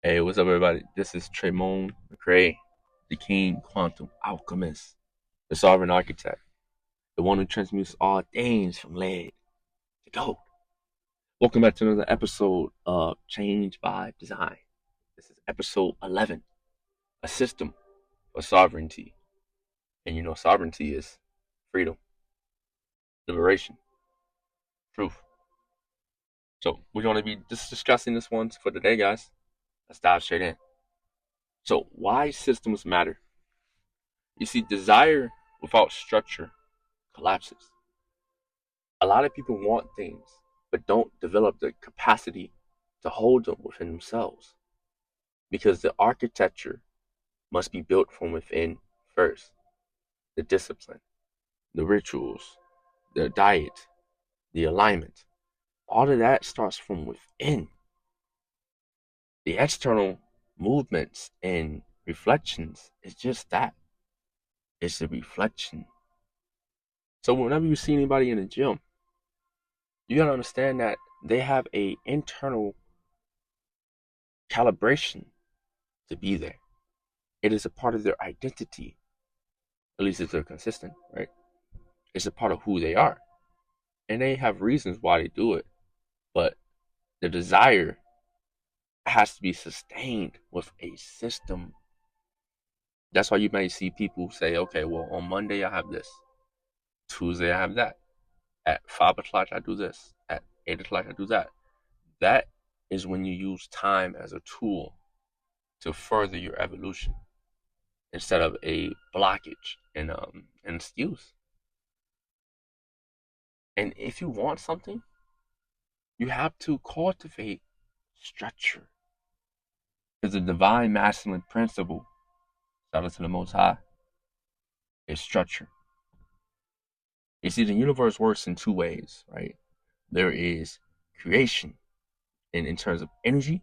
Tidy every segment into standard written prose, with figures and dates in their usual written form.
Hey, what's up, everybody? This is Tremone McRae, the King Quantum Alchemist, the Sovereign Architect, the one who transmutes all things from lead to gold. Welcome back to another episode of Change by Design. This is episode 11, a system for sovereignty. And you know, sovereignty is freedom, liberation, truth. So we're going to be just discussing this one for today, guys. Let's dive straight in. So, why systems matter? You see, desire without structure collapses. A lot of people want things, but don't develop the capacity to hold them within themselves because the architecture must be built from within first. The discipline, the rituals, the diet, the alignment, all of that starts from within. The external movements and reflections is just that. It's a reflection. So whenever you see anybody in the gym, you gotta understand that they have a internal calibration to be there. It is a part of their identity, at least if they're consistent, right? It's a part of who they are. And they have reasons why they do it, but the desire has to be sustained with a system. That's why you may see people say, okay, well, on Monday I have this, Tuesday I have that, at 5 o'clock I do this, at 8 o'clock I do that. That is when you use time as a tool to further your evolution instead of a blockage and an excuse. And if you want something, you have to cultivate structure. Because the divine masculine principle, shout out to the Most High, is structure. You see, the universe works in two ways, right? There is creation, and in terms of energy,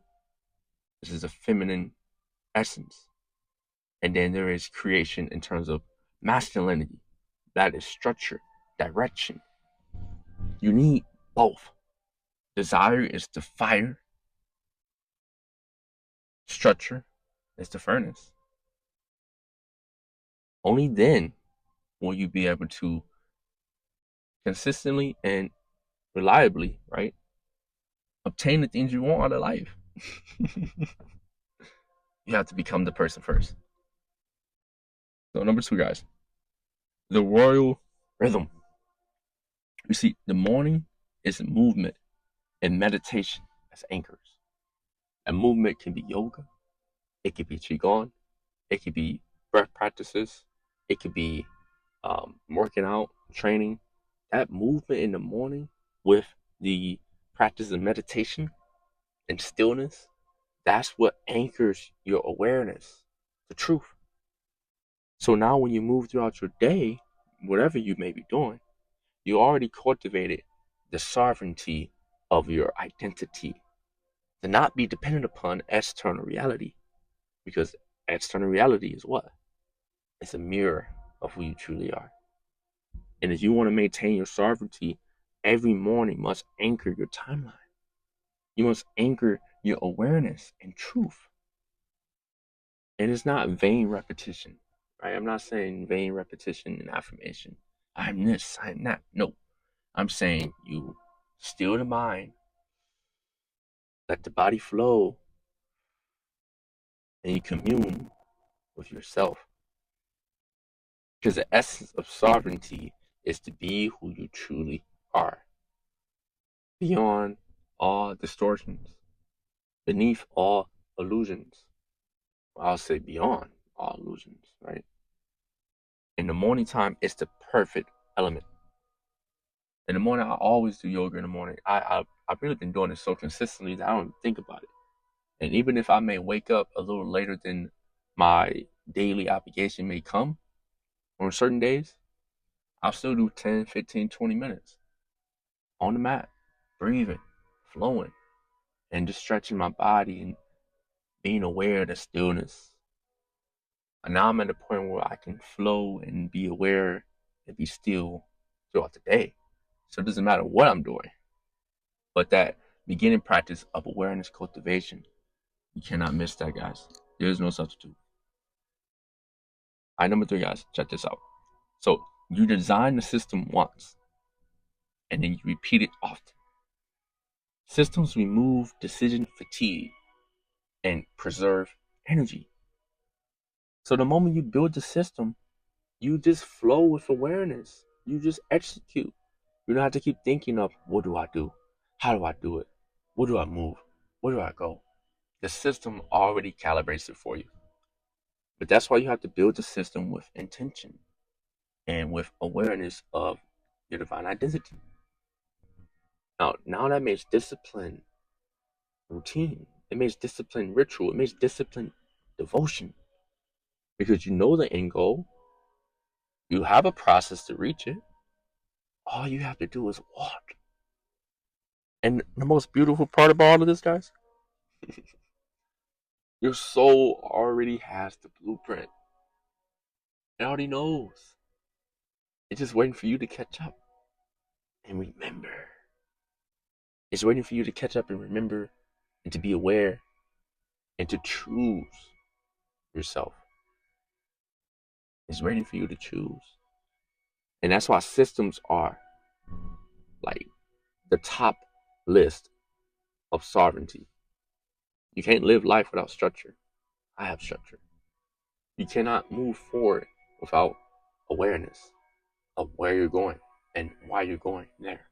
this is a feminine essence. And then there is creation in terms of masculinity, that is structure, direction. You need both. Desire is the fire, structure is the furnace. Only then will you be able to consistently and reliably, right, obtain the things you want out of life. You have to become the person first. So, number two, guys, the royal rhythm. You see, the morning is movement and meditation as anchors. And movement can be yoga, it could be qigong, it could be breath practices, it could be working out, training. That movement in the morning with the practice of meditation and stillness, that's what anchors your awareness, the truth. So now when you move throughout your day, whatever you may be doing, you already cultivated the sovereignty of your identity to not be dependent upon external reality. Because external reality is what? It's a mirror of who you truly are. And if you want to maintain your sovereignty, every morning must anchor your timeline. You must anchor your awareness and truth. And it's not vain repetition, right? I'm not saying vain repetition and affirmation. I'm this, I'm that. No, I'm saying you still the mind, let the body flow, and you commune with yourself. Because the essence of sovereignty is to be who you truly are, beyond all distortions, beneath all illusions. Well, I'll say beyond all illusions, right? In the morning time, it's the perfect element. In the morning, I always do yoga in the morning. I've really been doing it so consistently that I don't think about it. And even if I may wake up a little later than my daily obligation may come on certain days, I'll still do 10, 15, 20 minutes on the mat, breathing, flowing, and just stretching my body and being aware of the stillness. And now I'm at a point where I can flow and be aware and be still throughout the day. So it doesn't matter what I'm doing, but that beginning practice of awareness cultivation You cannot miss that, guys. There is no substitute. All right, number 3, guys. Check this out. So you design the system once, and then you repeat it often. Systems remove decision fatigue and preserve energy. So the moment you build the system, you just flow with awareness. You just execute. You don't have to keep thinking of, what do I do? How do I do it? Where do I move? Where do I go? The system already calibrates it for you. But that's why you have to build the system with intention and with awareness of your divine identity. Now that makes discipline routine. It makes discipline ritual. It makes discipline devotion. Because you know the end goal. You have a process to reach it. All you have to do is walk. And the most beautiful part about all of this, guys, your soul already has the blueprint. It already knows. It's just waiting for you to catch up and remember. It's waiting for you to catch up and remember and to be aware and to choose yourself. It's waiting for you to choose. And that's why systems are like the top list of sovereignty. You can't live life without structure. I have structure. You cannot move forward without awareness of where you're going and why you're going there.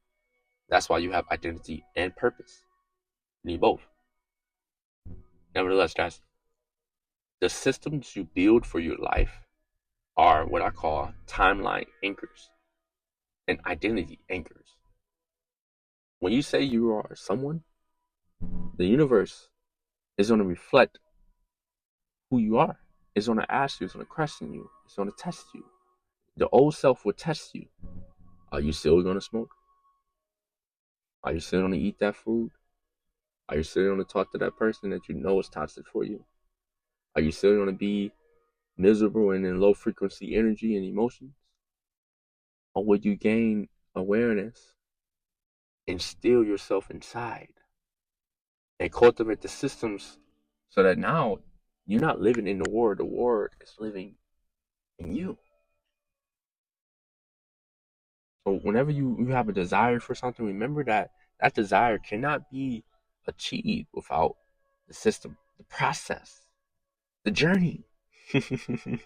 That's why you have identity and purpose. You need both. Nevertheless, guys, the systems you build for your life are what I call timeline anchors and identity anchors. When you say you are someone, the universe is going to reflect who you are. It's going to ask you, it's going to question you, it's going to test you. The old self will test you. Are you still going to smoke? Are you still going to eat that food? Are you still going to talk to that person that you know is toxic for you? Are you still going to be miserable and in low frequency energy and emotions? Or would you gain awareness and still yourself inside and cultivate the systems so that now you're not living in the war is living in you. So whenever you have a desire for something, remember that that desire cannot be achieved without the system, the process, the journey. And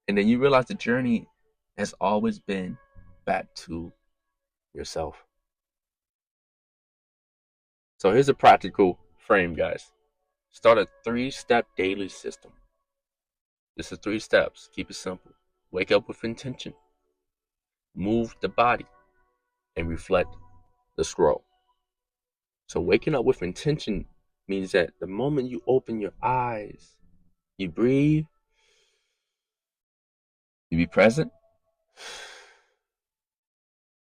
then you realize the journey has always been back to yourself. So here's a practical frame, guys. Start a 3-step daily system. This is 3 steps. Keep it simple. Wake up with intention. Move the body. And reflect the scroll. So waking up with intention means that the moment you open your eyes, you breathe, you be present,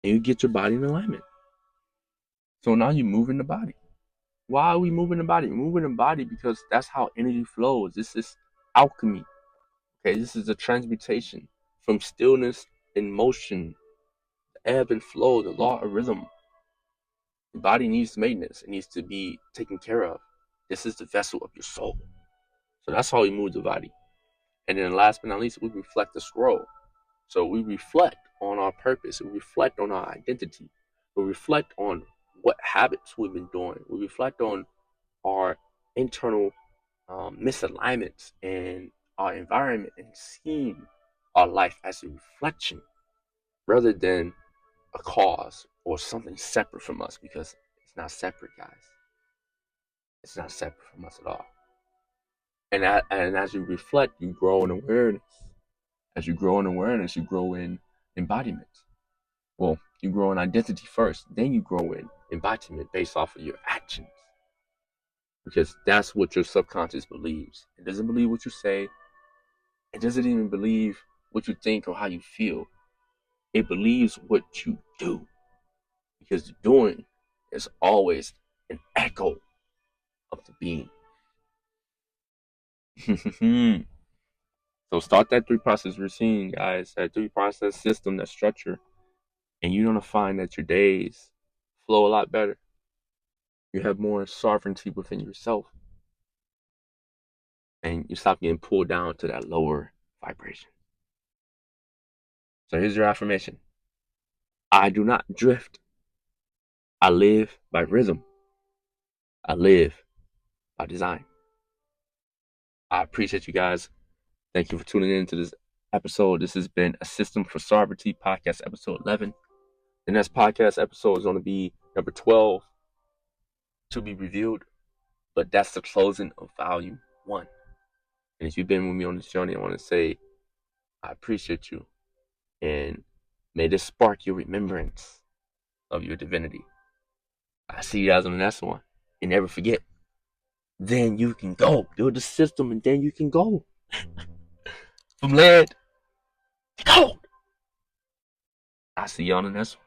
and you get your body in alignment. So now you're moving the body. Why are we moving the body? We're moving the body because that's how energy flows. This is alchemy. Okay, this is a transmutation from stillness in motion, the ebb and flow, the law of rhythm. The body needs maintenance. It needs to be taken care of. This is the vessel of your soul. So that's how we move the body. And then last but not least, we reflect the scroll. So we reflect on our purpose. We reflect on our identity. We reflect on what habits we've been doing. We reflect on our internal misalignments and our environment and seeing our life as a reflection rather than a cause or something separate from us, because it's not separate, guys. It's not separate from us at all. And as you reflect, you grow in awareness. As you grow in awareness, you grow in embodiment. Well, you grow in identity first, then you grow in embodiment based off of your actions. Because that's what your subconscious believes. It doesn't believe what you say. It doesn't even believe what you think or how you feel. It believes what you do. Because the doing is always an echo of the being. So start that 3-process routine, guys. That 3-process system, that structure. And you're going to find that your days flow a lot better. You have more sovereignty within yourself. and you stop getting pulled down to that lower vibration. So here's your affirmation. I do not drift. I live by rhythm. I live by design. I appreciate you guys. Thank you for tuning in to this episode. This has been A System for Sovereignty, podcast episode 11. The next podcast episode is going to be number 12 to be reviewed, but that's the closing of volume 1. And if you've been with me on this journey, I want to say I appreciate you, and may this spark your remembrance of your divinity. I see you guys on the next one. And never forget, then you can go. Build a system and then you can go. From lead to gold. I see you on the next one.